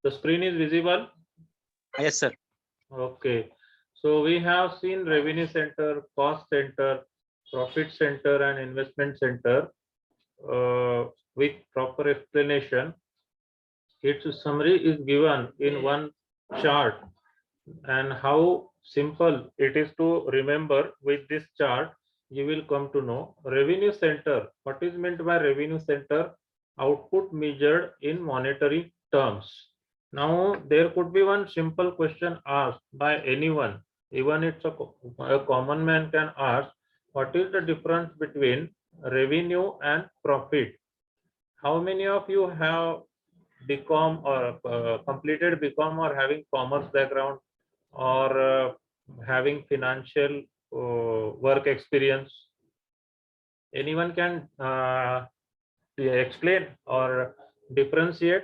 The screen is visible? Yes, sir. Okay. So we have seen revenue center, cost center, profit center, and investment center with proper explanation. Its summary is given in one chart, and how simple it is to remember with this chart, you will come to know. Revenue center. What is meant by revenue center? Output measured in monetary terms. Now, there could be one simple question asked by anyone, even it's a common man can ask, what is the difference between revenue and profit? How many of you have BCom or completed BCom or having commerce background or having financial work experience? Anyone can explain or differentiate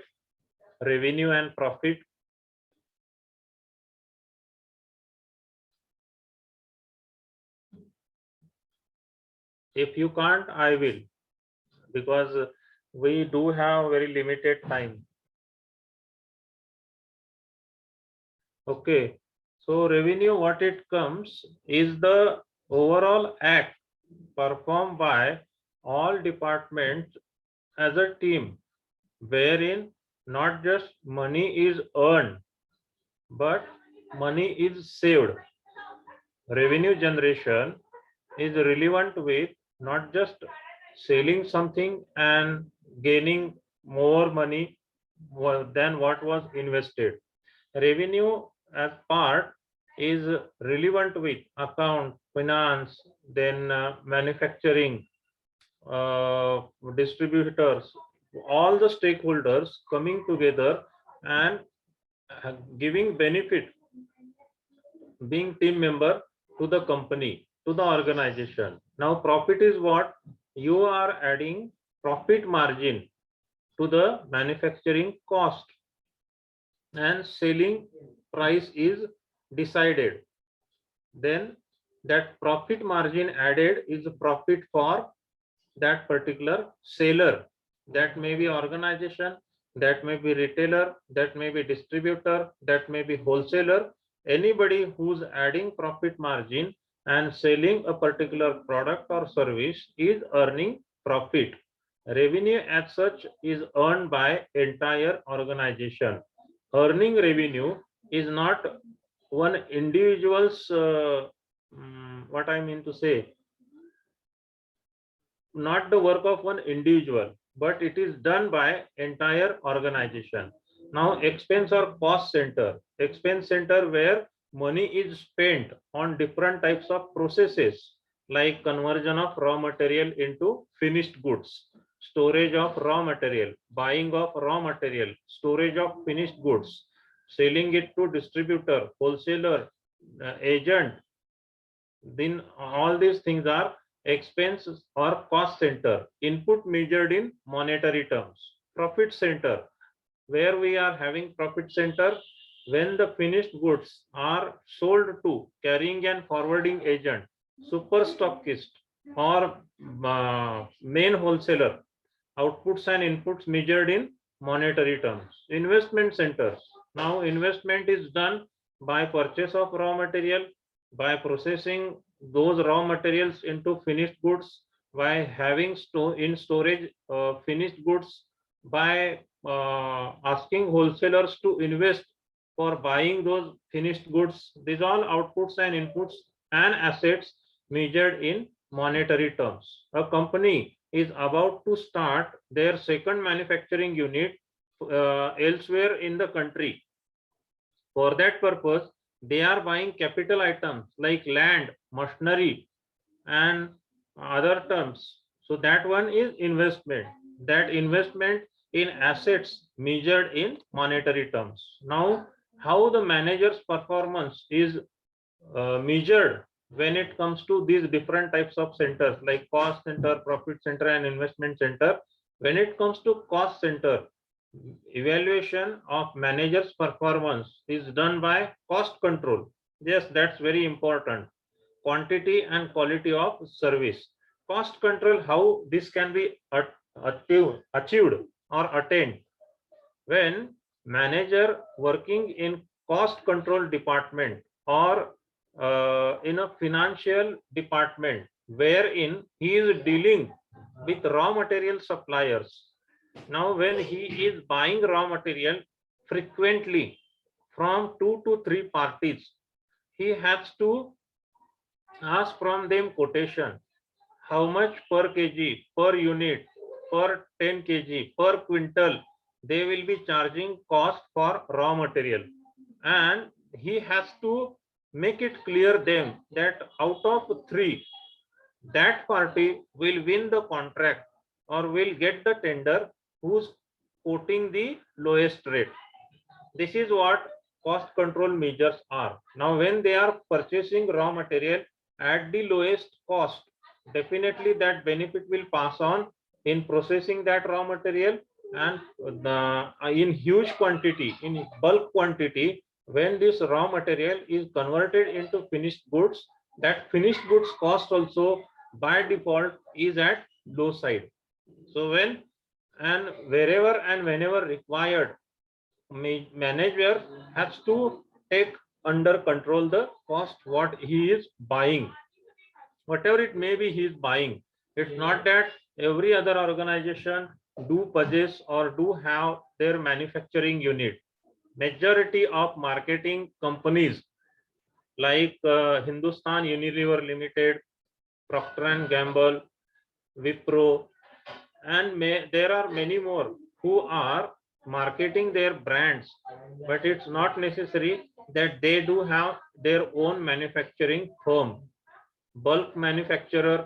revenue and profit? If you can't, I will, because we do have very limited time. Okay, so revenue, what it comes is the overall act performed by all departments as a team, wherein not just money is earned, but money is saved. Revenue generation is relevant with not just selling something and gaining more money than what was invested. Revenue as part is relevant with account, finance, then manufacturing, distributors, all the stakeholders coming together and giving benefit, being team member to the company, to the organization. Now profit is what? You are adding profit margin to the manufacturing cost, and selling price is decided. Then that profit margin added is a profit for that particular seller. That may be organization, that may be retailer, that may be distributor, that may be wholesaler. Anybody who's adding profit margin and selling a particular product or service is earning profit. Revenue as such is earned by entire organization. Earning revenue is not one individual's, what I mean to say, not the work of one individual, but it is done by entire organization. Now expense or cost center. Expense center where money is spent on different types of processes, like conversion of raw material into finished goods, storage of raw material, buying of raw material, storage of finished goods, selling it to distributor, wholesaler, agent. Then all these things are expenses or cost center. Input measured in monetary terms. Profit center, where we are having profit center when the finished goods are sold to carrying and forwarding agent, super stockist, or main wholesaler. Outputs and inputs measured in monetary terms. Investment centers. Now investment is done by purchase of raw material, by processing those raw materials into finished goods, by having in storage finished goods, by asking wholesalers to invest for buying those finished goods. These all outputs and inputs and assets measured in monetary terms. A company is about to start their second manufacturing unit elsewhere in the country. For that purpose, they are buying capital items like land, machinery, and other terms. So that one is investment. That investment in assets measured in monetary terms. Now, how the manager's performance is measured when it comes to these different types of centers like cost center, profit center, and investment center. When it comes to cost center, evaluation of manager's performance is done by cost control. Yes, that's very important. Quantity and quality of service. Cost control, how this can be achieved or attained? When manager working in cost control department or in a financial department wherein he is dealing with raw material suppliers. Now, when he is buying raw material frequently from 2 to 3 parties, he has to ask from them quotation, how much per kg, per unit, per 10 kg, per quintal they will be charging cost for raw material, and he has to make it clear them that out of 3, that party will win the contract or will get the tender who's quoting the lowest rate. This is what cost control measures are. Now, when they are purchasing raw material at the lowest cost, definitely that benefit will pass on in processing that raw material, and in huge quantity, in bulk quantity, when this raw material is converted into finished goods, that finished goods cost also by default is at low side. So when and wherever and whenever required, manager has to take under control the cost what he is buying, whatever it may be he is buying. It's not that every other organization do possess or do have their manufacturing unit. Majority of marketing companies like Hindustan Unilever Limited, Procter and Gamble, Wipro, and there are many more who are marketing their brands, but it's not necessary that they do have their own manufacturing firm. Bulk manufacturers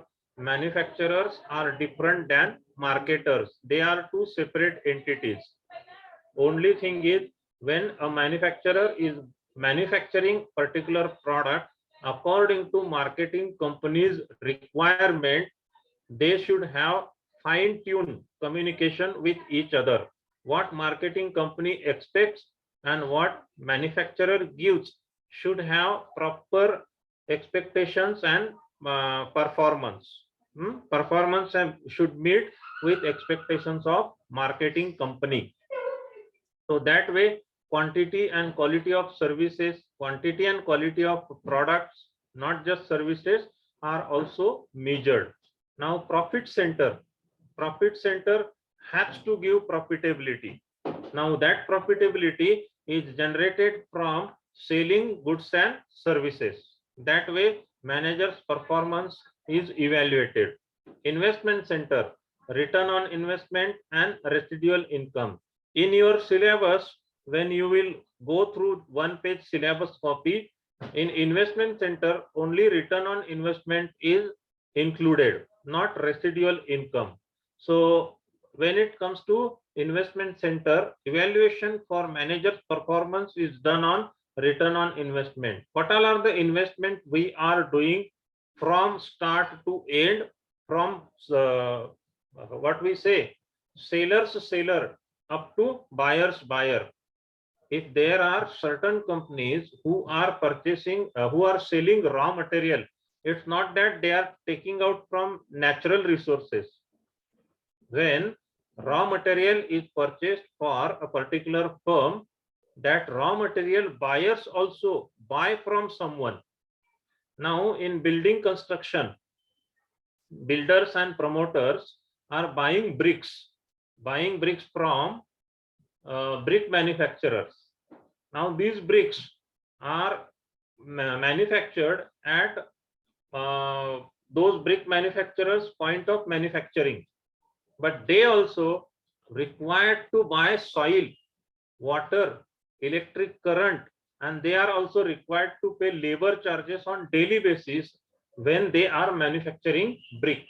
are different than marketers. They are two separate entities. Only thing is, when a manufacturer is manufacturing particular product according to marketing company's requirement, they should have fine-tuned communication with each other. What marketing company expects and what manufacturer gives should have proper expectations and performance. Performance should meet with expectations of marketing company. So that way, quantity and quality of services, quantity and quality of products, not just services, are also measured. Now, profit center has to give profitability. Now, that profitability is generated from selling goods and services. That way, manager's performance is evaluated. Investment center, return on investment and residual income. In your syllabus, when you will go through one-page syllabus copy, in investment center, only return on investment is included, not residual income. So when it comes to investment center, evaluation for manager's performance is done on return on investment. What all are the investment we are doing from start to end, from what we say, seller's seller up to buyer's buyer. If there are certain companies who are purchasing, who are selling raw material, it's not that they are taking out from natural resources. When raw material is purchased for a particular firm, that raw material buyers also buy from someone. Now, in building construction, builders and promoters are buying bricks from brick manufacturers. Now, these bricks are manufactured at those brick manufacturers' point of manufacturing, but they also required to buy soil, water, electric current, and they are also required to pay labor charges on daily basis when they are manufacturing brick.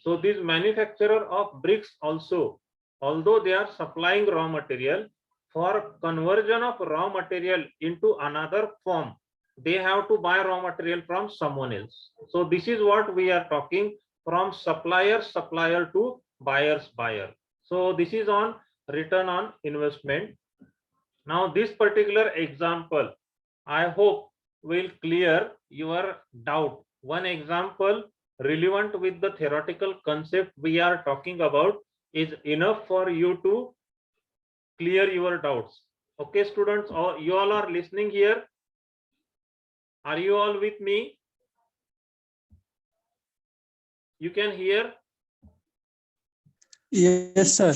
So these manufacturer of bricks also, although they are supplying raw material, for conversion of raw material into another form, they have to buy raw material from someone else. So this is what we are talking, from supplier to buyer's buyer. So this is on return on investment. Now this particular example, I hope, will clear your doubt. One example relevant with the theoretical concept we are talking about is enough for you to clear your doubts. Okay, students, or you all are listening here? Are you all with me? You can hear? Yes, sir.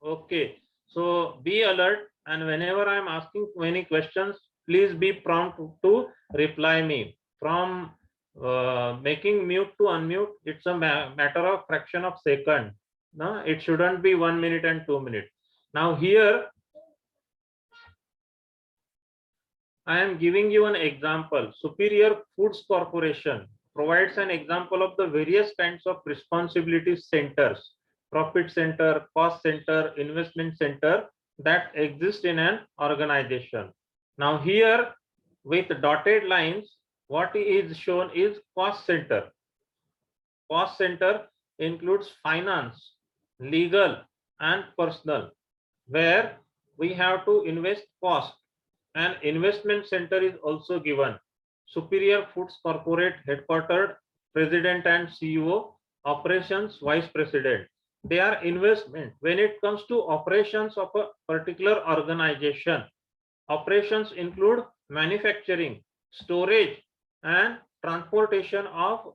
Okay, so be alert, and whenever I'm asking any questions, please be prompt to reply me. From making mute to unmute, it's a matter of fraction of second. No, it shouldn't be 1 minute and 2 minutes. Now here I am giving you an example. Superior Foods Corporation provides an example of the various kinds of responsibility centers, profit center, cost center, investment center that exist in an organization. Now here with dotted lines, what is shown is cost center. Cost center includes finance, legal and personal, where we have to invest cost. An investment center is also given. Superior Foods Corporate headquartered, president and CEO, operations vice president. They are investment. When it comes to operations of a particular organization, operations include manufacturing, storage and transportation of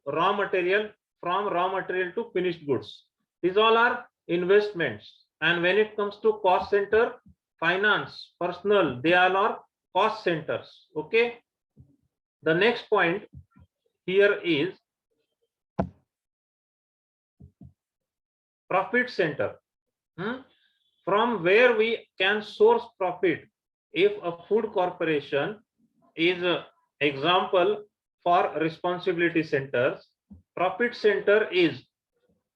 raw material, from raw material to finished goods. These all are investments. And when it comes to cost center, finance, personal, they all are cost centers. Okay. The next point here is profit center. From where we can source profit. If a food corporation is an example for responsibility centers, profit center is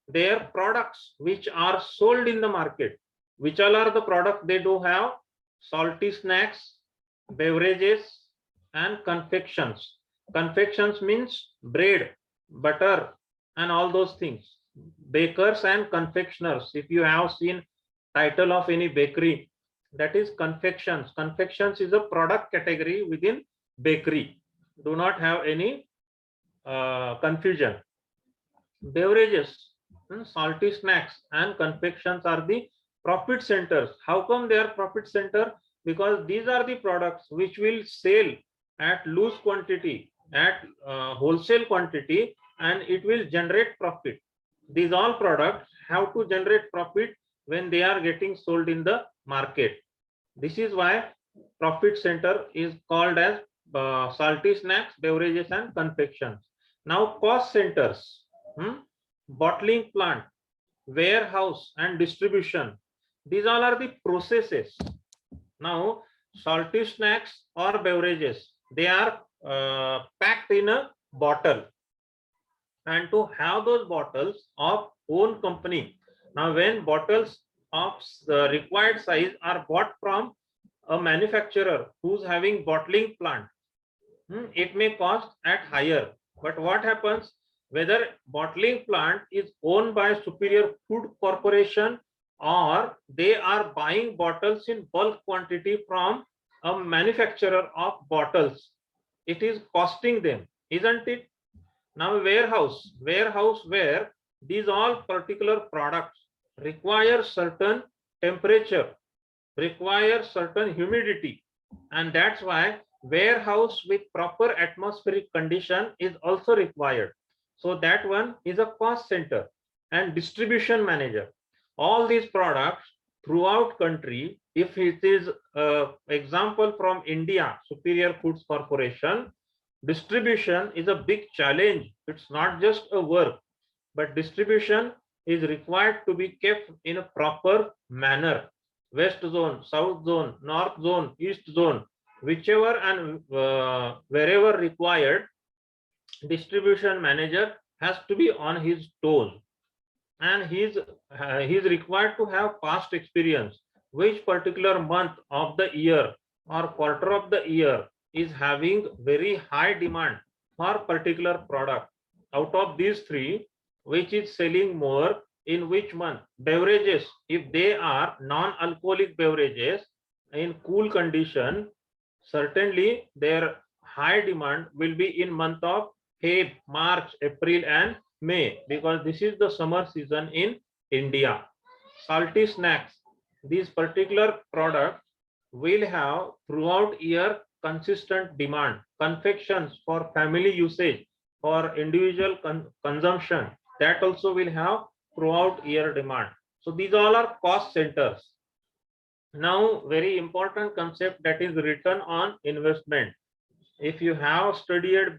their products which are sold in the market. Which all are the products they do have? Salty snacks, beverages and confections. Confections means bread, butter and all those things. Bakers and confectioners. If you have seen title of any bakery, that is confections. Confections is a product category within bakery. Do not have any confusion. Beverages, salty snacks and confections are the profit centers. How come they are profit center? Because these are the products which will sell at loose quantity, at wholesale quantity, and it will generate profit. These all products have to generate profit when they are getting sold in the market. This is why profit center is called as salty snacks, beverages and confections. Now cost centers, bottling plant, warehouse and distribution. These all are the processes. Now salty snacks or beverages, they are packed in a bottle, and to have those bottles of own company. Now when bottles of required size are bought from a manufacturer who's having bottling plant, it may cost at higher. But what happens, whether bottling plant is owned by Superior Food Corporation or they are buying bottles in bulk quantity from a manufacturer of bottles, it is costing them, isn't it? Now warehouse where these all particular products require certain temperature, require certain humidity, and that's why warehouse with proper atmospheric condition is also required. So that one is a cost center. And distribution manager, all these products throughout country, if it is example from India, Superior Foods Corporation, distribution is a big challenge. It's not just a work, but distribution is required to be kept in a proper manner. West zone, south zone, north zone, east zone, whichever and wherever required, distribution manager has to be on his toes, and he's required to have past experience, which particular month of the year or quarter of the year is having very high demand for particular product. Out of these three, which is selling more in which month? Beverages, if they are non-alcoholic beverages in cool condition, certainly their high demand will be in month of Feb, March, April and May, because this is the summer season in India. Salty snacks, these particular products will have throughout year consistent demand. Confections for family usage, for individual consumption, that also will have throughout year demand. So these all are cost centers. Now, very important concept, that is return on investment. If you have studied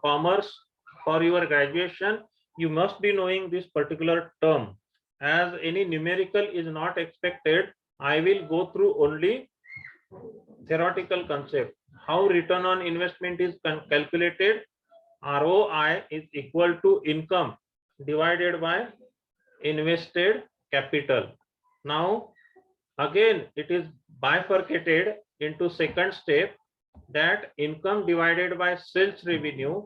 commerce for your graduation, you must be knowing this particular term. As any numerical is not expected, I will go through only theoretical concept. How return on investment is calculated? ROI is equal to income divided by invested capital. Now, again, it is bifurcated into second step, that income divided by sales revenue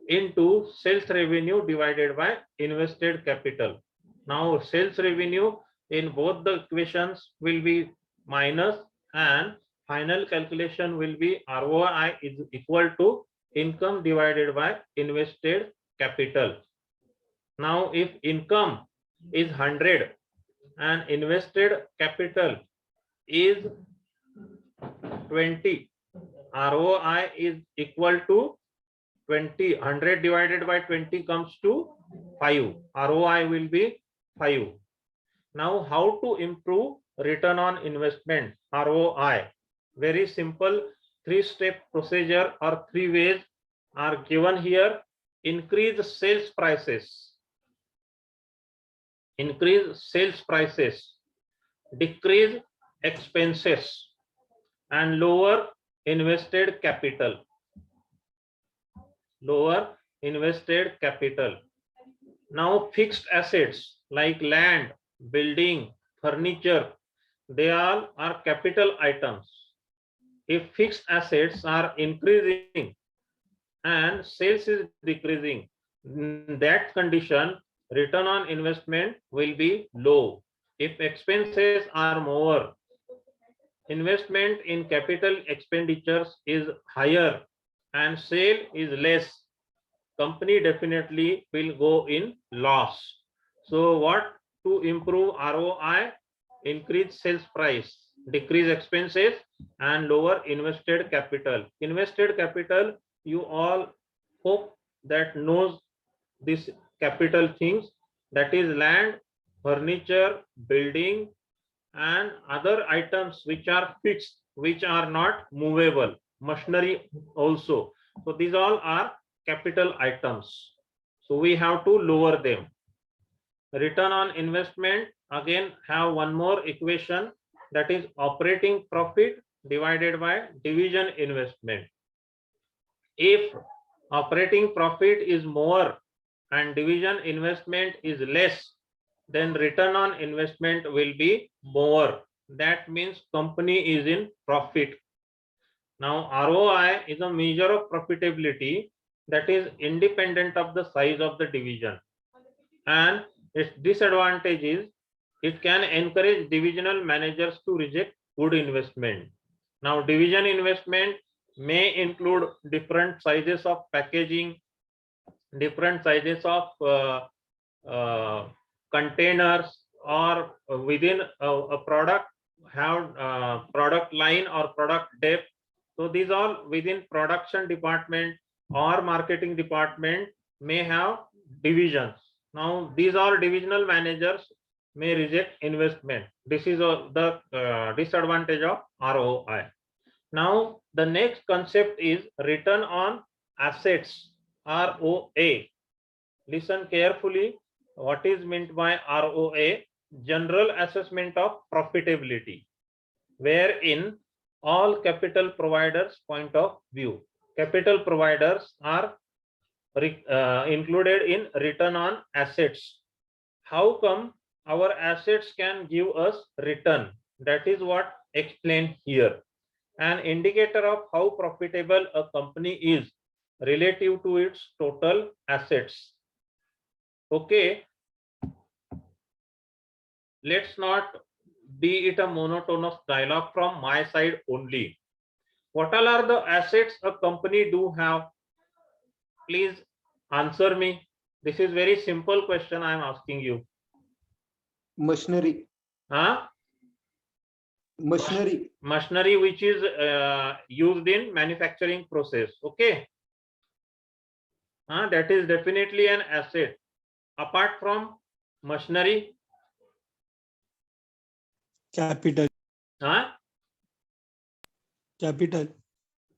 into sales revenue divided by invested capital. Now, sales revenue in both the equations will be minus, and final calculation will be ROI is equal to income divided by invested capital. Now, if income is 100 and invested capital is 20, ROI is equal to 20. 100 divided by 20 comes to 5. ROI will be 5. Now, how to improve return on investment, ROI? Very simple 3-step procedure or 3 ways are given here. Increase sales prices, decrease expenses, and lower invested capital. Now, fixed assets like land, building, furniture, they all are capital items. If fixed assets are increasing and sales is decreasing, in that condition, return on investment will be low. If expenses are more, investment in capital expenditures is higher, and sale is less, company definitely will go in loss. So what to improve ROI? Increase sales price, decrease expenses, and lower invested capital. Invested capital, you all hope that knows this capital things, that is land, furniture, building, and other items which are fixed, which are not movable, machinery also. So these all are capital items. So we have to lower them. Return on investment, again have one more equation, that is operating profit divided by division investment. If operating profit is more and division investment is less, then return on investment will be more. That means company is in profit. Now, ROI is a measure of profitability that is independent of the size of the division, and its disadvantage is it can encourage divisional managers to reject good investment. Now, division investment may include different sizes of packaging, different sizes of containers, or within a product have product line or product depth. So these all within production department or marketing department may have divisions. Now these are divisional managers may reject investment. This is the disadvantage of ROI. Now the next concept is return on assets, ROA. Listen carefully. What is meant by ROA? General assessment of profitability, wherein all capital providers' point of view. Capital providers are included in return on assets. How come our assets can give us return? That is what explained here. An indicator of how profitable a company is relative to its total assets. Okay, let's not be it a monotonous dialogue from my side only. What all are the assets a company do have? Please answer me. This is very simple question I am asking you. Machinery. Huh? Machinery which is used in manufacturing process. Okay, that is definitely an asset. Apart from machinery, capital. Capital.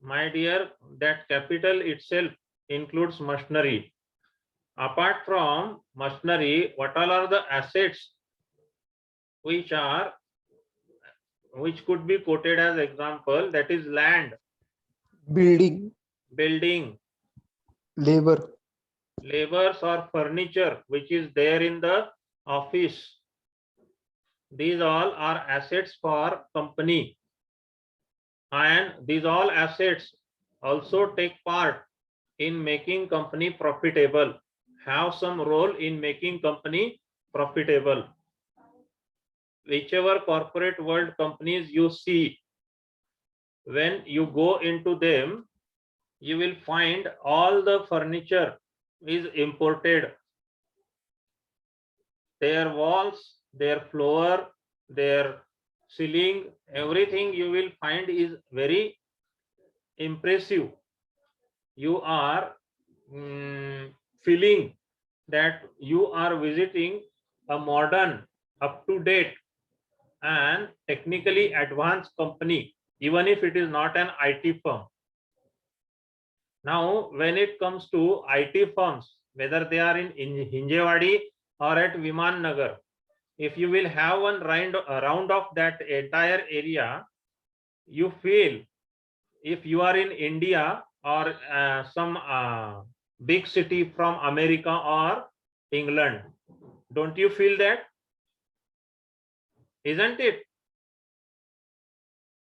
My dear, that capital itself includes machinery. Apart from machinery, what all are the assets which could be quoted as example? That is land, Building. Labor. or furniture which is there in the office. These all are assets for company, and these all assets also take part in making company profitable, have some role in making company profitable. Whichever corporate world companies you see, when you go into them, you will find all the furniture is imported. Their walls, their floor, their ceiling, everything you will find is very impressive. You are feeling that you are visiting a modern, up to date and technically advanced company, even if it is not an IT firm. Now, when it comes to IT firms, whether they are in Hinjewadi or at Viman Nagar, if you will have one round of that entire area, you feel if you are in India or some big city from America or England. Don't you feel that? Isn't it?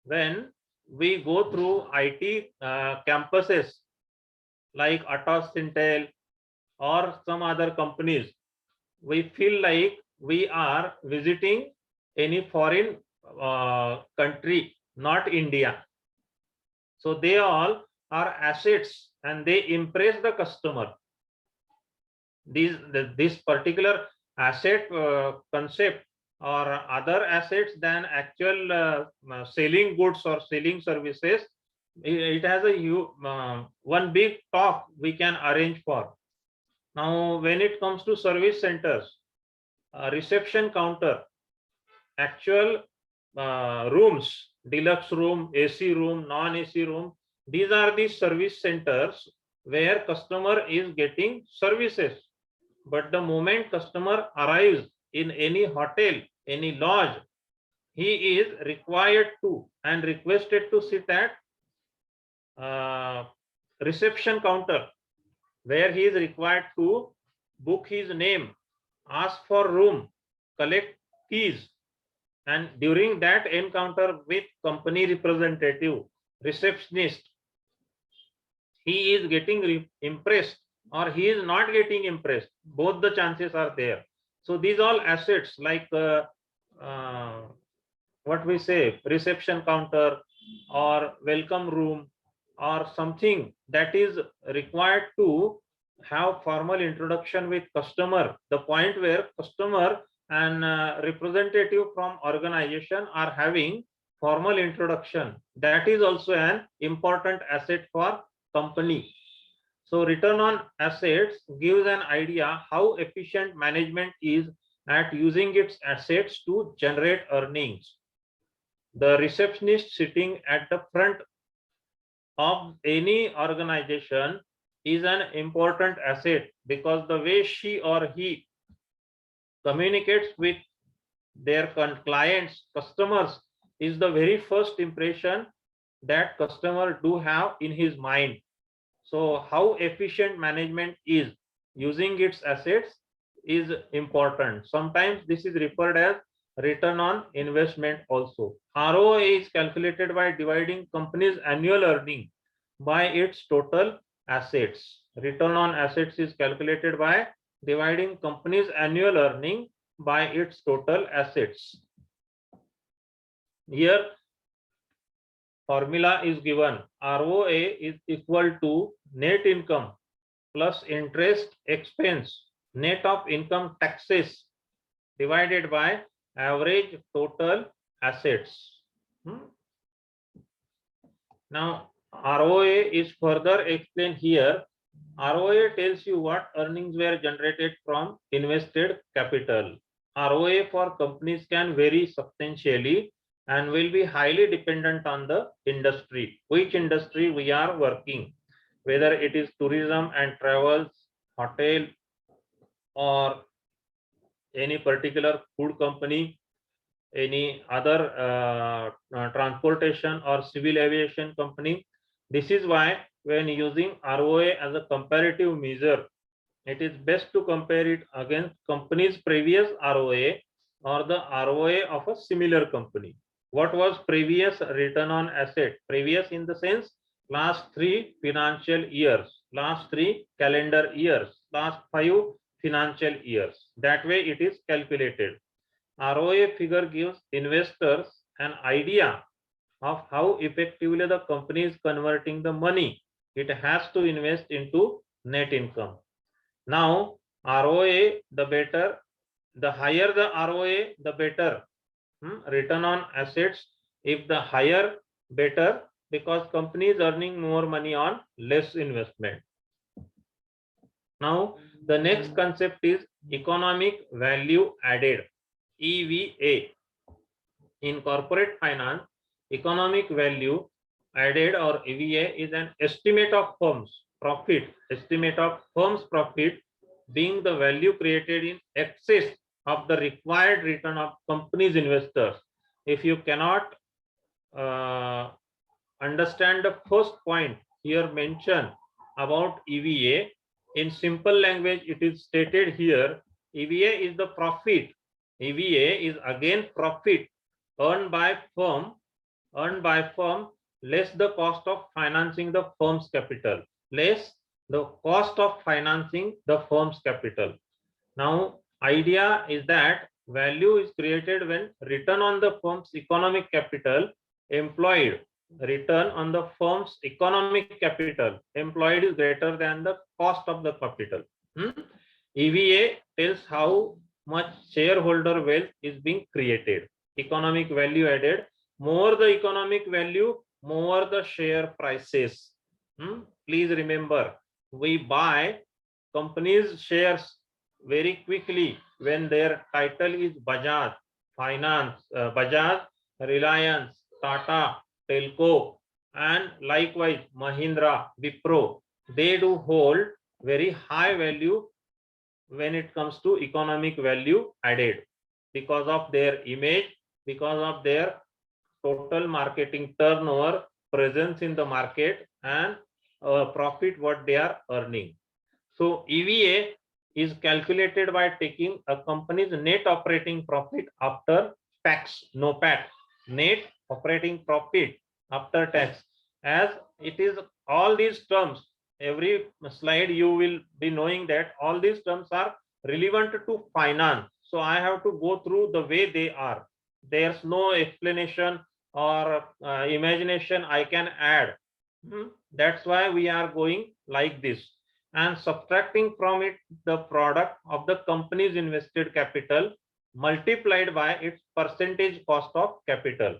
When we go through IT campuses like Atos Intel or some other companies, we feel like we are visiting any foreign country, not India. So they all are assets and they impress the customer. This particular asset concept or other assets than actual selling goods or selling services, it has a one big talk we can arrange for. Now, when it comes to service centers, reception counter, actual rooms, deluxe room, AC room, non-AC room, these are the service centers where customer is getting services. But the moment customer arrives in any hotel, any lodge, he is required to and requested to sit at reception counter, where he is required to book his name, ask for room, collect keys, and during that encounter with company representative, receptionist, he is getting impressed or he is not getting impressed. Both the chances are there. So these all assets like what we say, reception counter or welcome room or something that is required to have formal introduction with customer, the point where customer and representative from organization are having formal introduction, that is also an important asset for company. So return on assets gives an idea how efficient management is at using its assets to generate earnings. The receptionist sitting at the front of any organization is an important asset because the way she or he communicates with their clients, customers, is the very first impression that customer do have in his mind. So how efficient management is using its assets is important. Sometimes this is referred as return on investment also. ROI is calculated by dividing company's annual earning by its total assets. Return on assets is calculated by dividing company's annual earning by its total assets. Here formula is given. ROA is equal to net income plus interest expense net of income taxes divided by average total assets. Now ROA is further explained here. ROA tells you what earnings were generated from invested capital. ROA for companies can vary substantially and will be highly dependent on the industry, which industry we are working, whether it is tourism and travels, hotel, or any particular food company, any other transportation or civil aviation company. This is why when using ROA as a comparative measure, it is best to compare it against company's previous ROA or the ROA of a similar company. What was previous return on asset? Previous in the sense last 3 financial years, last 3 calendar years, last 5 financial years. That way it is calculated. ROA figure gives investors an idea of how effectively the company is converting the money it has to invest into net income. Now ROA, the better, the higher the ROA, the better. Return on assets, if the higher, better, because company is earning more money on less investment. Now the next concept is economic value added, EVA. In corporate finance, economic value added or EVA is an estimate of firm's profit, estimate of firm's profit being the value created in excess of the required return of company's investors. If you cannot understand the first point here mentioned about EVA, in simple language it is stated here, EVA is the profit. EVA is again profit earned by firm less the cost of financing the firm's capital, less the cost of financing the firm's capital. Now idea is that value is created when return on the firm's economic capital employed, return on the firm's economic capital employed is greater than the cost of the capital. EVA tells how much shareholder wealth is being created. Economic value added, more the economic value, more the share prices. Please remember, we buy companies shares very quickly when their title is Bajaj Finance, Bajaj, Reliance, Tata, Telco, and likewise Mahindra, Wipro. They do hold very high value when it comes to economic value added because of their image, because of their total marketing turnover, presence in the market, and profit what they are earning. So EVA is calculated by taking a company's net operating profit after tax, no PAT, net operating profit after tax. As it is all these terms, every slide you will be knowing that all these terms are relevant to finance. So I have to go through the way they are. There's no explanation or imagination I can add. That's why we are going like this and subtracting from it the product of the company's invested capital multiplied by its percentage cost of capital.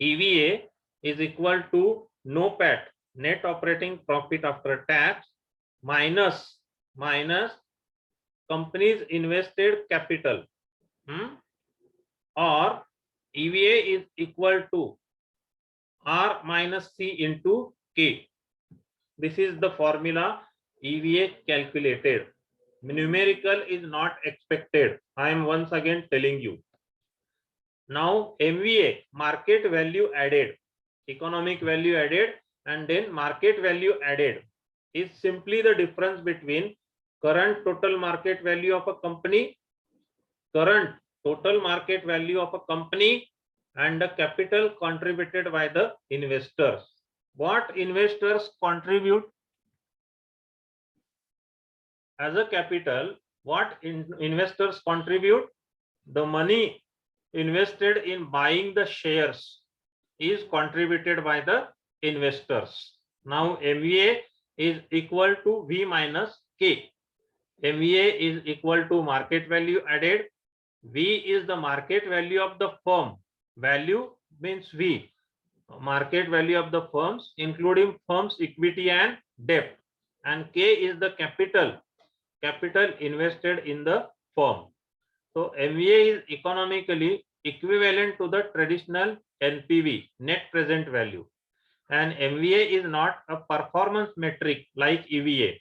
EVA is equal to no PAT, net operating profit after tax, minus company's invested capital, or EVA is equal to R minus C into K. This is the formula EVA calculated. Numerical is not expected. I am once again telling you. Now MVA, market value added, economic value added, and then market value added is simply the difference between current total market value of a company, current total market value of a company, and the capital contributed by the investors. What investors contribute as a capital, what investors contribute? The money invested in buying the shares is contributed by the investors. Now MVA is equal to V minus K. MVA is equal to market value added. V is the market value of the firm, value means V, market value of the firms, including firms equity and debt, and K is the capital invested in the firm. So MVA is economically equivalent to the traditional NPV, net present value, and MVA is not a performance metric like EVA,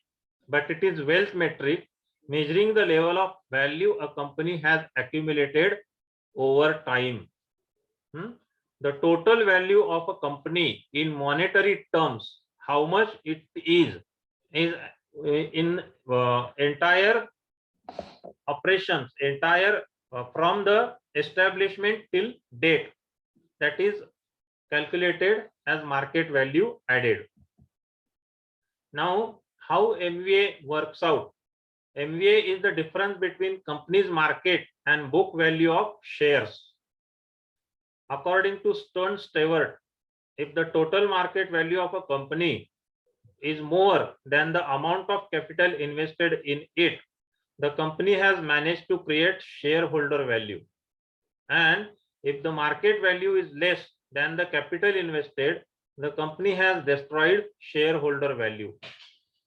but it is wealth metric measuring the level of value a company has accumulated over time. The total value of a company in monetary terms, how much it is in entire operations, entire from the establishment till date, that is calculated as market value added. Now, how MVA works out? MVA is the difference between company's market and book value of shares. According to Stern Stewart, if the total market value of a company is more than the amount of capital invested in it, the company has managed to create shareholder value. And if the market value is less than the capital invested, the company has destroyed shareholder value.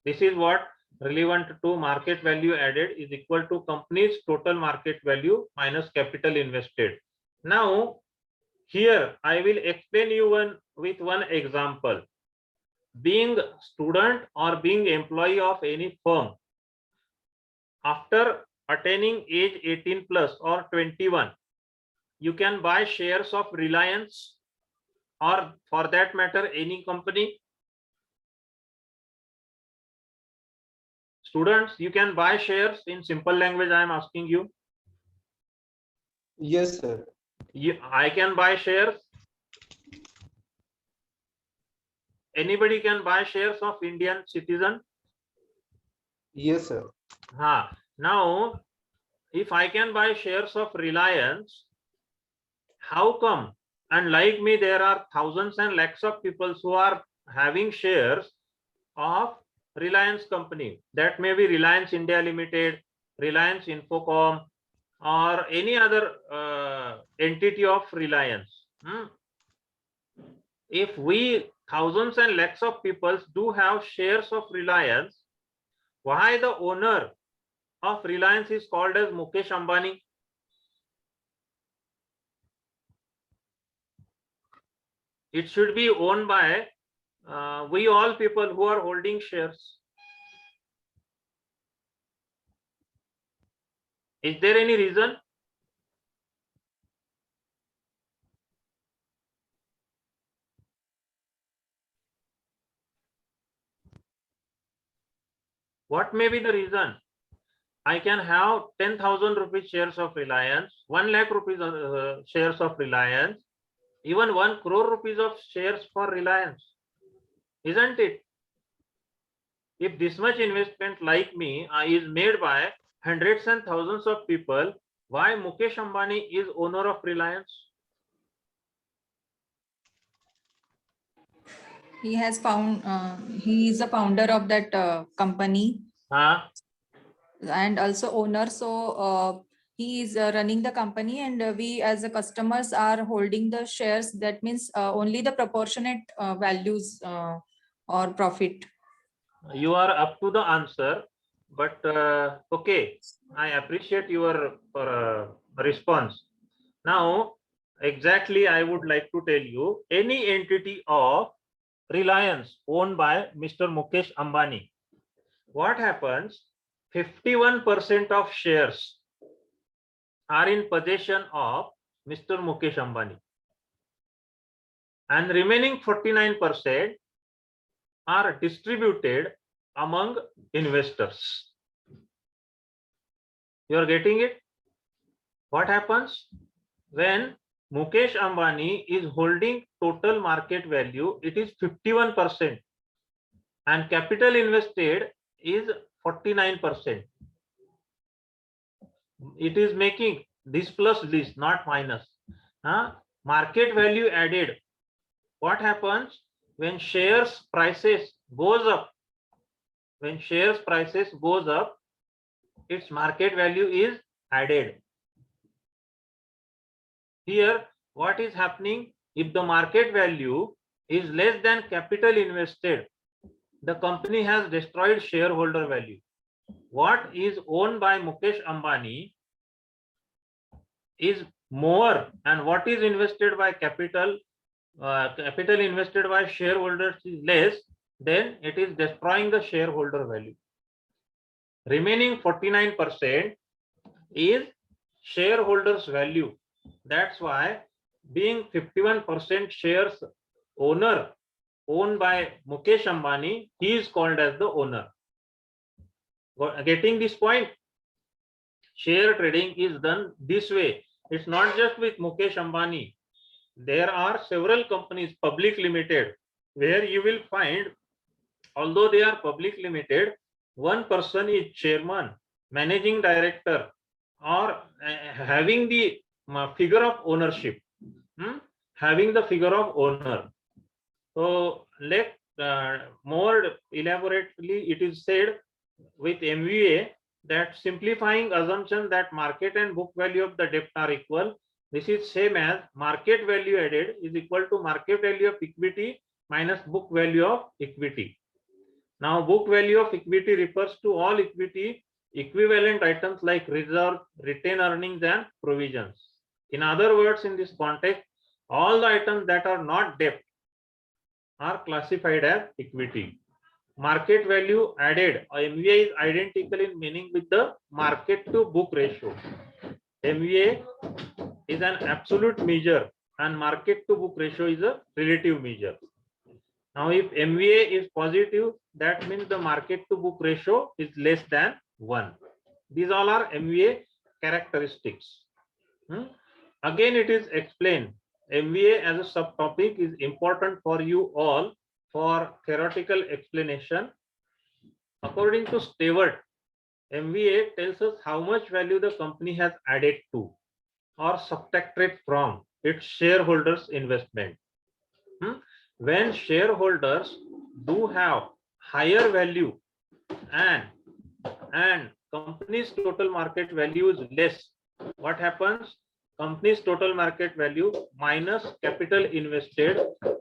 This is what relevant to market value added is equal to company's total market value minus capital invested. Now, here I will explain you with one example. Being student or being employee of any firm, after attaining age 18 plus or 21, you can buy shares of Reliance or for that matter any company. Students, you can buy shares. In simple language I am asking you. Yes, sir. I can buy shares. Anybody can buy shares of Indian citizen? Yes, sir. Now, if I can buy shares of Reliance, how come? And like me, there are thousands and lakhs of people who are having shares of Reliance company. That may be Reliance India Limited, Reliance Infocom, or any other entity of Reliance. If we thousands and lakhs of people do have shares of Reliance, why the owner of Reliance is called as Mukesh Ambani? It should be owned by we all people who are holding shares. Is there any reason? What may be the reason? I can have 10,000 rupees shares of Reliance, 1 lakh rupees shares of Reliance, even 1 crore rupees of shares for Reliance, isn't it? If this much investment like me is made by hundreds and thousands of people, why Mukesh Ambani is owner of Reliance? He has found he is the founder of that company and also owner. So he is running the company, and we as the customers are holding the shares. That means only the proportionate values or profit. You are up to the answer, but okay, I appreciate your response. Now, exactly, I would like to tell you, any entity of Reliance owned by Mr. Mukesh Ambani, what happens? 51% of shares are in possession of Mr. Mukesh Ambani, and remaining 49% are distributed among investors. You are getting it? What happens when Mukesh Ambani is holding total market value? It is 51%, and capital invested is 49%. It is making this plus this, not minus. Market value added. What happens when shares prices goes up? When shares prices goes up, its market value is added. Here, what is happening? if the market value is less than capital invested, the company has destroyed shareholder value. What is owned by Mukesh Ambani is more, and what is invested by capital invested by shareholders is less, then it is destroying the shareholder value. Remaining 49% is shareholders value. That's why being 51% shares owner owned by Mukesh Ambani, he is called as the owner. Getting this point? Share trading is done this way. It's not just with Mukesh Ambani. There are several companies, public limited, where you will find, although they are public limited, one person is chairman, managing director, or having the figure of ownership, having the figure of owner. So let more elaborately, it is said with MVA that simplifying assumption that market and book value of the debt are equal. This is same as market value added is equal to market value of equity minus book value of equity. Now book value of equity refers to all equity equivalent items like reserve, retained earnings and provisions. In other words, in this context, all the items that are not debt are classified as equity. Market value added, MVA is identical in meaning with the market to book ratio. MVA is an absolute measure and market to book ratio is a relative measure. Now if MVA is positive, that means the market to book ratio is less than 1. These all are MVA characteristics. Again, it is explained. MVA as a subtopic is important for you all for theoretical explanation. According to Stewart, MVA tells us how much value the company has added to or subtracted from its shareholders' investment. When shareholders do have higher value and company's total market value is less, what happens? Company's total market value minus capital invested,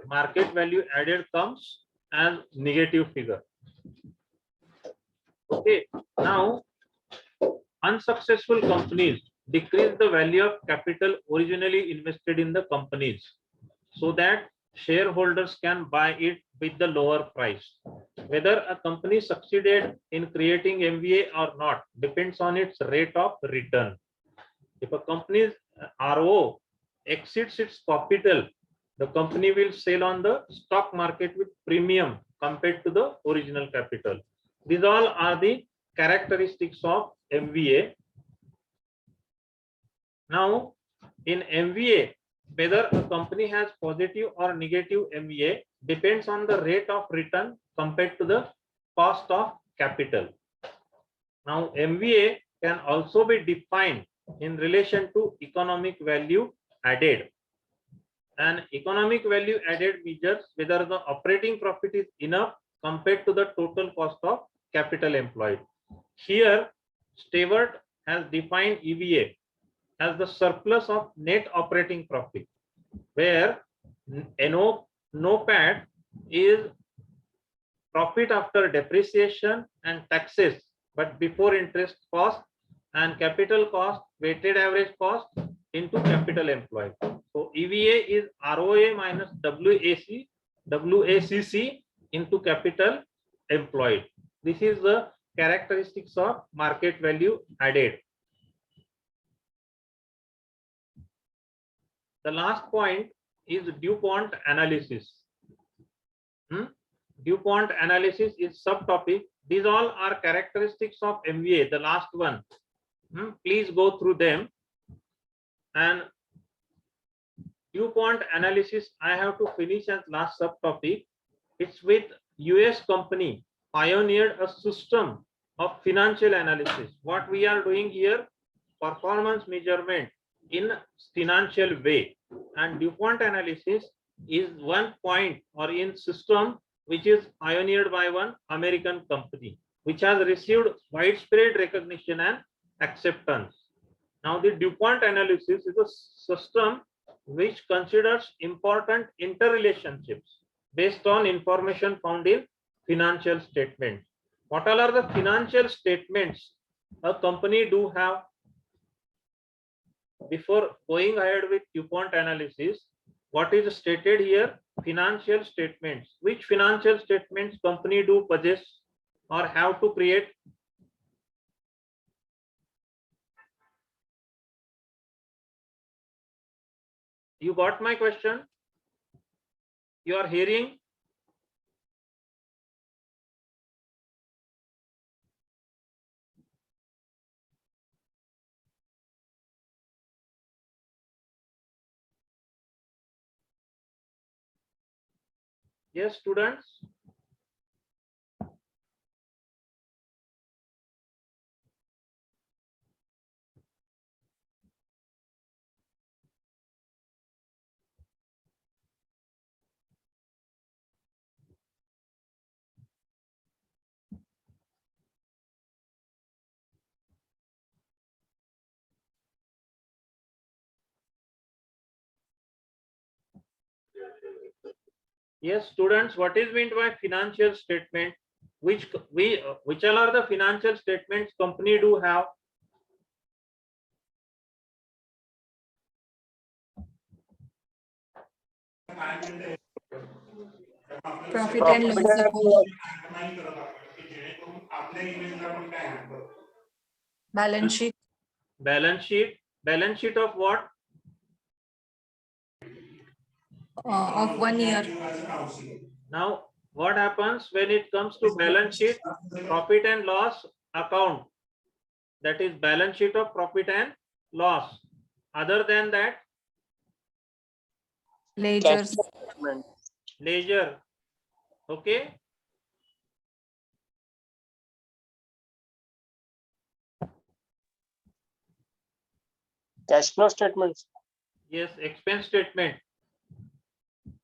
market value added comes as negative figure. Okay, now unsuccessful companies decrease the value of capital originally invested in the companies so that shareholders can buy it with the lower price. Whether a company succeeded in creating MVA or not depends on its rate of return. If a company's RO exceeds its capital, the company will sell on the stock market with premium compared to the original capital. These all are the characteristics of MVA. Now, in MVA, whether a company has positive or negative MVA depends on the rate of return compared to the cost of capital. Now, MVA can also be defined in relation to economic value added. And economic value added measures whether the operating profit is enough compared to the total cost of capital employed. Here, Stewart has defined EVA as the surplus of net operating profit, where NOPAT is profit after depreciation and taxes, but before interest cost and capital cost, weighted average cost into capital employed. So EVA is ROA minus WACC into capital employed. This is the characteristics of market value added. The last point is DuPont analysis. DuPont analysis is subtopic. These all are characteristics of MVA. The last one. Please go through them. And DuPont analysis, I have to finish as last subtopic. It's with US company pioneered a system of financial analysis. What we are doing here, performance measurement in financial way, and DuPont analysis is one point or in system which is pioneered by one American company, which has received widespread recognition and acceptance. Now the DuPont analysis is a system which considers important interrelationships based on information found in financial statement. What all are the financial statements a company do have? Before going ahead with DuPont analysis, what is stated here? Financial statements. Which financial statements company do possess or have to create? You got my question? You are hearing? Yes, students. Yes, students, what is meant by financial statement? Which all are the financial statements company do have? Profit and loss account, balance sheet, Balance sheet. Balance sheet of what? of 1 year. Now, what happens when it comes to balance sheet? Profit and loss account. That is balance sheet of profit and loss. Other than that, Ledgers, ledger. Okay. Cash flow statements. Yes, expense statement.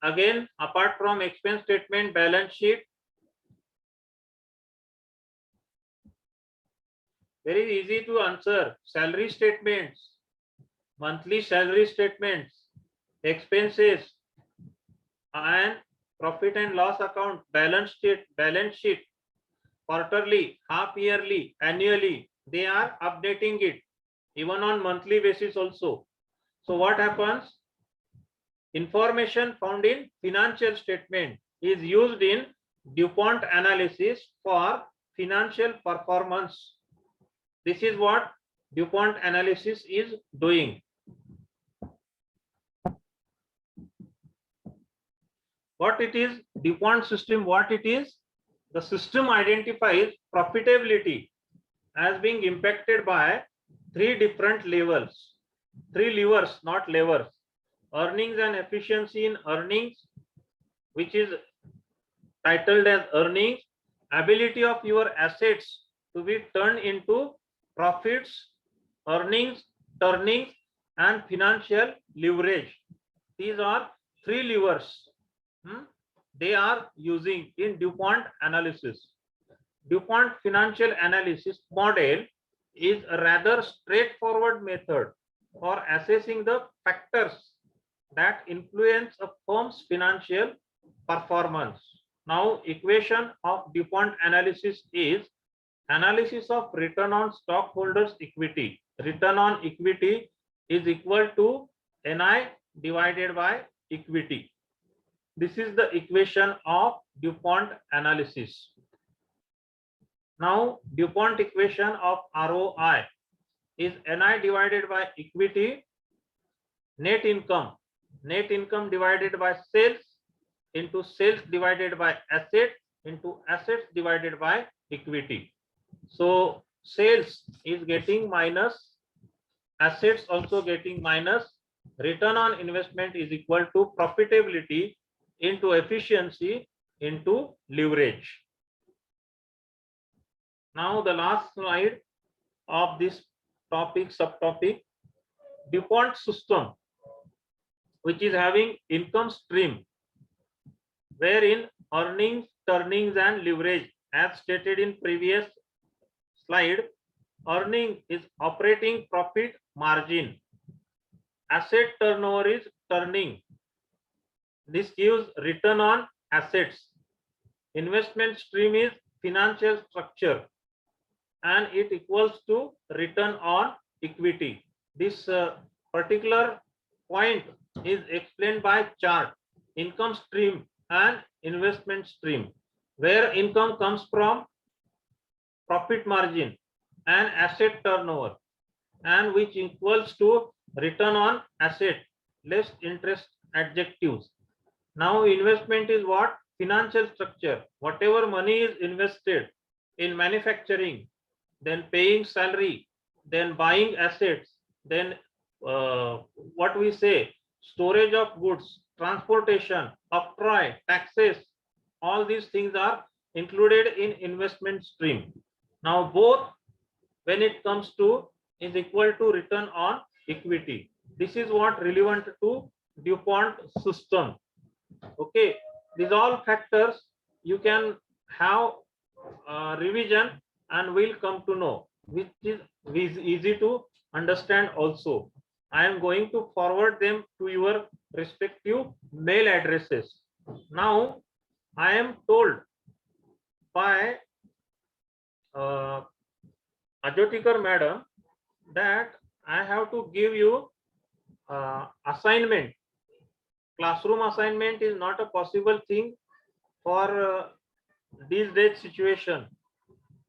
Again, apart from expense statement, balance sheet. Very easy to answer. Salary statements, monthly salary statements, expenses, and profit and loss account, balance sheet, quarterly, half yearly, annually. They are updating it even on monthly basis also. So what happens? Information found in financial statement is used in DuPont analysis for financial performance. This is what DuPont analysis is doing. What it is, DuPont system, what it is? The system identifies profitability as being impacted by three different levels. Three levers, not levers. Earnings and efficiency in earnings, which is titled as earnings. Ability of your assets to be turned into profits, earnings, turnings, and financial leverage. These are three levers they are using in DuPont analysis. DuPont financial analysis model is a rather straightforward method for assessing the factors that influence a firm's financial performance. Now, equation of DuPont analysis is analysis of return on stockholders' equity. Return on equity is equal to NI divided by equity. This is the equation of DuPont analysis. Now, DuPont equation of ROI is NI divided by equity, net income divided by sales into sales divided by assets into assets divided by equity. So sales is getting minus, assets also getting minus, return on investment is equal to profitability into efficiency into leverage. Now the last slide of this topic, subtopic, DuPont system, which is having income stream, wherein earnings, turnings, and leverage, as stated in previous slide. Earning is operating profit margin. Asset turnover is turning. This gives return on assets. Investment stream is financial structure and it equals to return on equity. This particular point is explained by chart. Income stream and investment stream, where income comes from profit margin and asset turnover, and which equals to return on asset less interest adjectives. Now investment is what? Financial structure. Whatever money is invested in manufacturing, then paying salary, then buying assets, then what we say, storage of goods, transportation, octroi, taxes, all these things are included in investment stream. Now both, when it comes to, is equal to return on equity. This is what relevant to DuPont system. Okay, these all factors you can have revision and will come to know, which is easy to understand also. I am going to forward them to your respective mail addresses. Now I am told by Ajotikar madam that I have to give you assignment. Classroom assignment is not a possible thing for these days situation.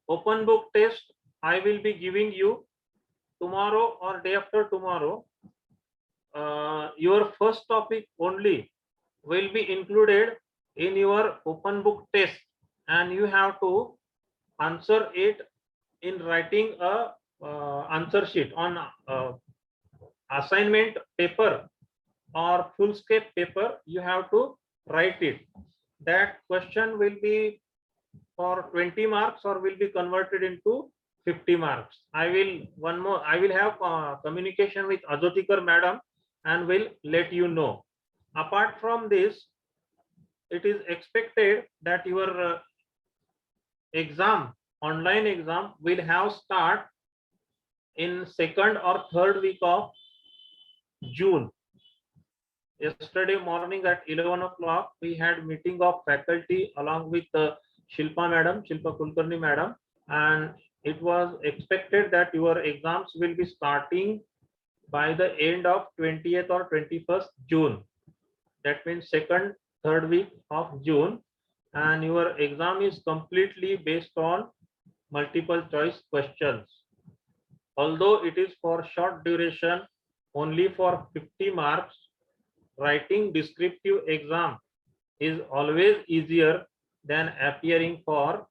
Open book test I will be giving you tomorrow or day after tomorrow. Your first topic only will be included in your open book test, and you have to answer it in writing a answer sheet on assignment paper or full-scape paper. You have to write it. That question will be for 20 marks or will be converted into 50 marks. I will have communication with Ajotikar madam and will let you know. Apart from this, it is expected that your exam, online exam, will have start in second or third week of June. Yesterday morning at 11 o'clock, we had meeting of faculty along with Shilpa madam, Shilpa Kulkarni madam, and it was expected that your exams will be starting by the end of 20th or 21st June. That means second, third week of June, and your exam is completely based on multiple choice questions. Although it is for short duration, only for 50 marks, writing descriptive exam is always easier than appearing for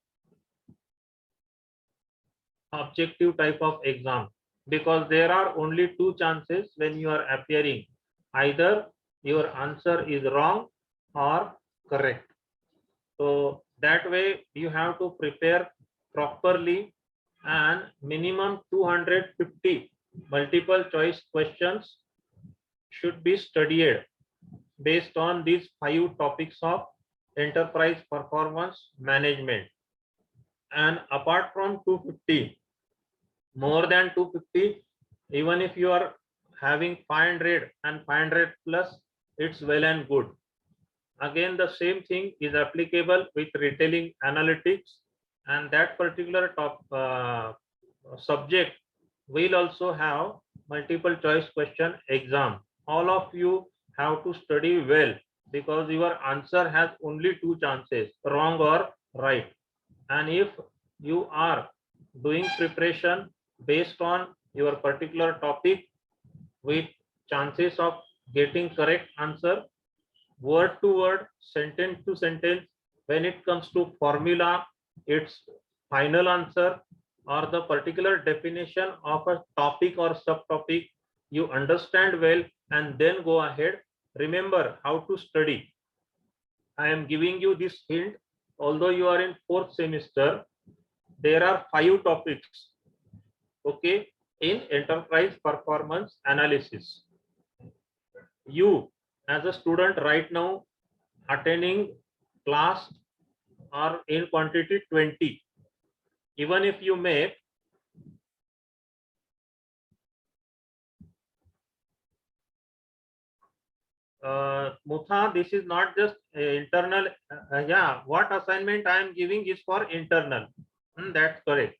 objective type of exam, because there are only two chances when you are appearing. Either your answer is wrong or correct. So that way you have to prepare properly, and minimum 250 multiple choice questions should be studied based on these 5 topics of enterprise performance management. And apart from 250, more than 250, even if you are having 500 and 500 plus, it's well and good. Again, the same thing is applicable with retailing analytics, and that particular subject will also have multiple choice question exam. All of you have to study well, because your answer has only 2 chances, wrong or right. And if you are doing preparation based on your particular topic with chances of getting correct answer, word to word, sentence to sentence, when it comes to formula, its final answer, or the particular definition of a topic or subtopic, you understand well and then go ahead. Remember how to study. I am giving you this hint. Although you are in 4th semester, there are 5 topics, okay, in enterprise performance analysis. You as a student right now attending class are in quantity 20. Even if you make Mutha, this is not just internal. Yeah, what assignment I am giving is for internal. That's correct.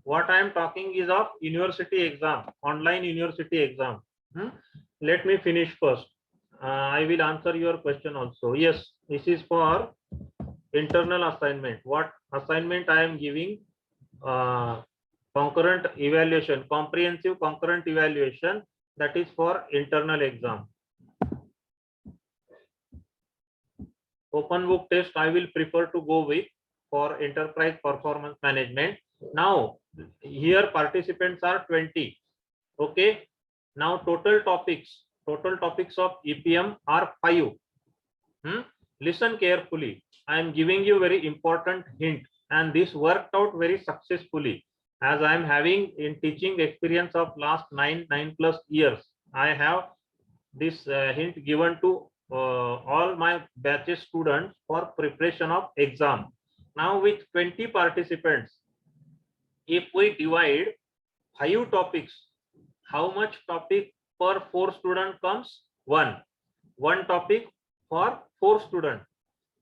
What I am talking is of university exam, online university exam. Let me finish first. I will answer your question also. Yes, this is for internal assignment. What assignment I am giving? Concurrent evaluation, comprehensive concurrent evaluation, that is for internal exam. Open book test I will prefer to go with for enterprise performance management. Now here participants are 20. Okay, now total topics of EPM are 5. Listen carefully. I am giving you very important hint, and this worked out very successfully, as I am having in teaching experience of last 9+ years. I have this hint given to all my batches students for preparation of exam. Now with 20 participants, if we divide 5 topics, how much topic per 4 student comes? One topic for 4 students.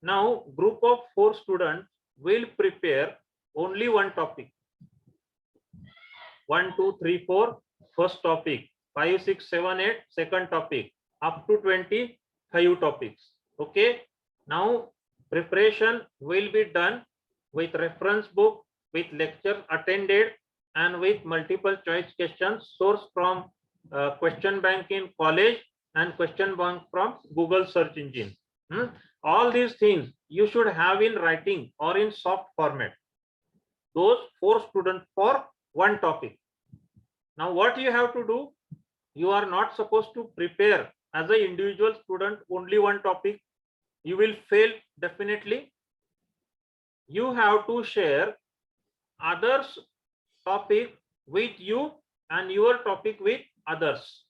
Now group of 4 students will prepare only one topic. 1, 2, 3, 4 first topic, 5, 6, 7, 8 second topic, up to 20 5 topics. Okay, now preparation will be done with reference book, with lecture attended, and with multiple choice questions sourced from question bank in college and question bank from Google search engine. All these things you should have in writing or in soft format. Those 4 students for one topic. Now what you have to do? You are not supposed to prepare as an individual student only one topic. You will fail definitely. You have to share others' topic with you and your topic with others.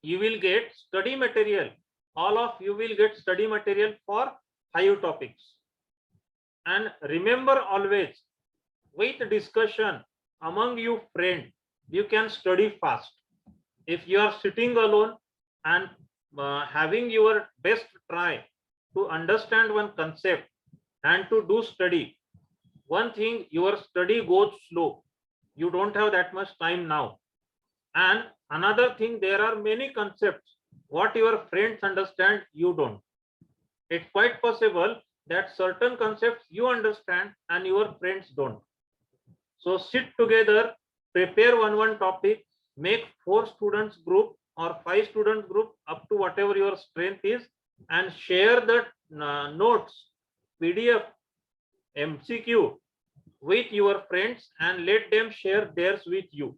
You will get study material. All of you will get study material for 5 topics. And remember always, with discussion among you friends, you can study fast. If you are sitting alone and having your best try to understand one concept and to do study, one thing, your study goes slow. You don't have that much time now. And another thing, there are many concepts what your friends understand, you don't. It's quite possible that certain concepts you understand and your friends don't. So sit together, prepare one topic, make 4 students group or 5 students group up to whatever your strength is, and share the notes, PDF, MCQ with your friends and let them share theirs with you.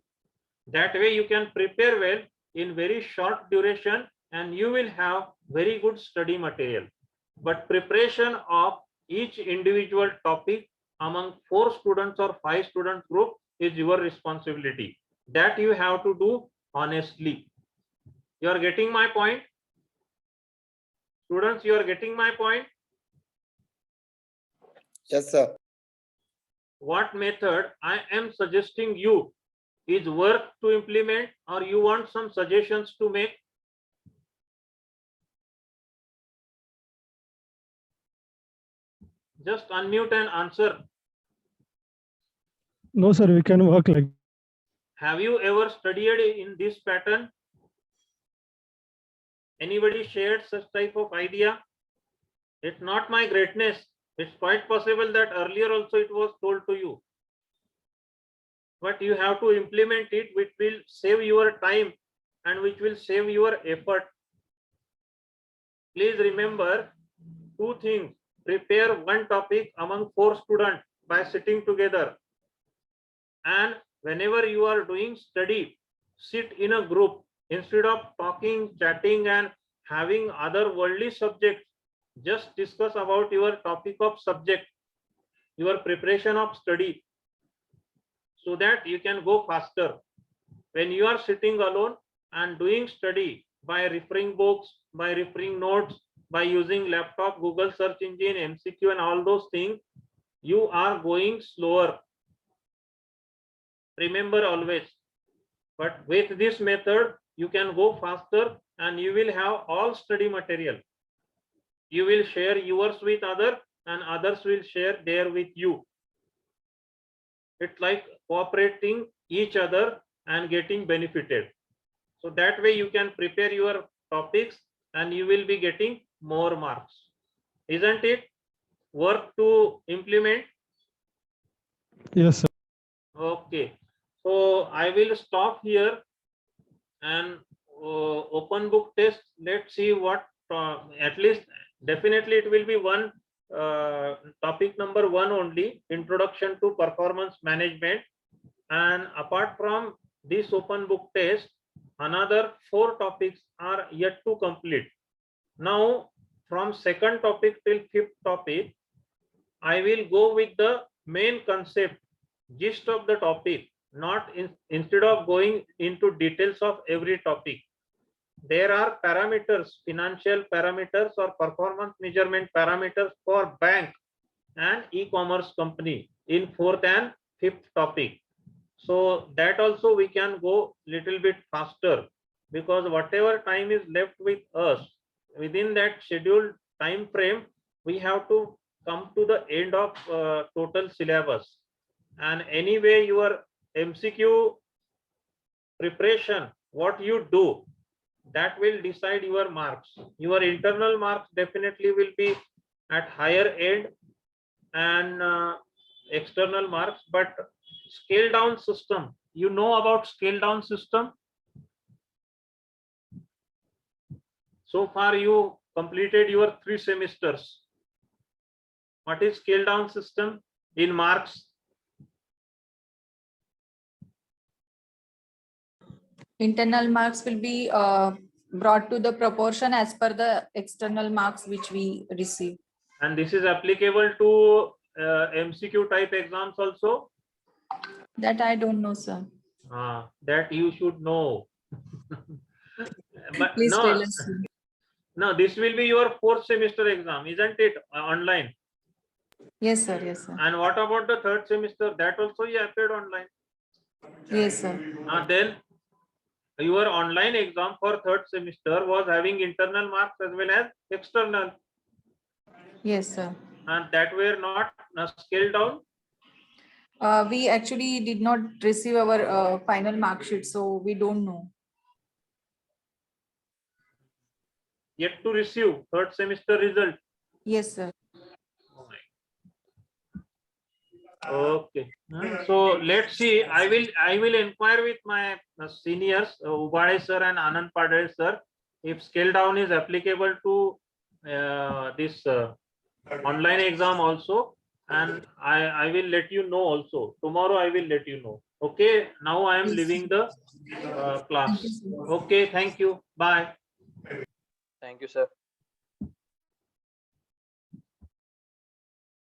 That way you can prepare well in very short duration and you will have very good study material. But preparation of each individual topic among 4 students or 5 student group is your responsibility. That you have to do honestly. You are getting my point? Students, you are getting my point? Yes, sir. What method I am suggesting you is worth to implement, or you want some suggestions to make? Just unmute and answer. No, sir, we can work like. Have you ever studied in this pattern? Anybody shared such type of idea? It's not my greatness. It's quite possible that earlier also it was told to you. But you have to implement it, which will save your time and which will save your effort. Please remember 2 things. Prepare one topic among 4 students by sitting together. And whenever you are doing study, sit in a group. Instead of talking, chatting, and having other worldly subjects, just discuss about your topic of subject, your preparation of study, so that you can go faster. When you are sitting alone and doing study by referring books, by referring notes, by using laptop, Google search engine, MCQ and all those things, you are going slower. Remember always. But with this method, you can go faster and you will have all study material. You will share yours with others and others will share their with you. It's like cooperating each other and getting benefited. So that way you can prepare your topics and you will be getting more marks. Isn't it? Work to implement. Yes, sir. Okay. So I will stop here and open book test. Let's see what at least definitely it will be one topic number 1 only, introduction to performance management. And apart from this open book test, another 4 topics are yet to complete. Now from second topic till 5th topic, I will go with the main concept, gist of the topic, not instead of going into details of every topic. There are parameters, financial parameters or performance measurement parameters for bank and e-commerce company in 4th and 5th topic. So that also we can go little bit faster, because whatever time is left with us, within that scheduled time frame, we have to come to the end of total syllabus. And anyway, your MCQ preparation, what you do, that will decide your marks. Your internal marks definitely will be at higher end and external marks, but scale down system, you know about scale down system? So far you completed your 3 semesters. What is scale down system in marks? Internal marks will be brought to the proportion as per the external marks which we receive. And this is applicable to MCQ type exams also? That I don't know, sir. That you should know. But Please no, tell us. no, this will be your 4th semester exam, isn't it? Online. Yes, sir. Yes, sir. And what about the 3rd semester? That also you appeared online. Yes, sir. Then your online exam for 3rd semester was having internal marks as well as external. Yes, sir. And that were not scaled down. We actually did not receive our final mark sheet, so we don't know. Yet to receive 3rd semester result. Yes, sir. Okay. So let's see. I will inquire with my seniors, Ubade sir and Anand Padre sir, if scale down is applicable to this online exam also, and I will let you know also. Tomorrow I will let you know. Okay. Now I am Yes. leaving the class. Thank you, sir. Okay. Thank you. Bye. Thank you, sir.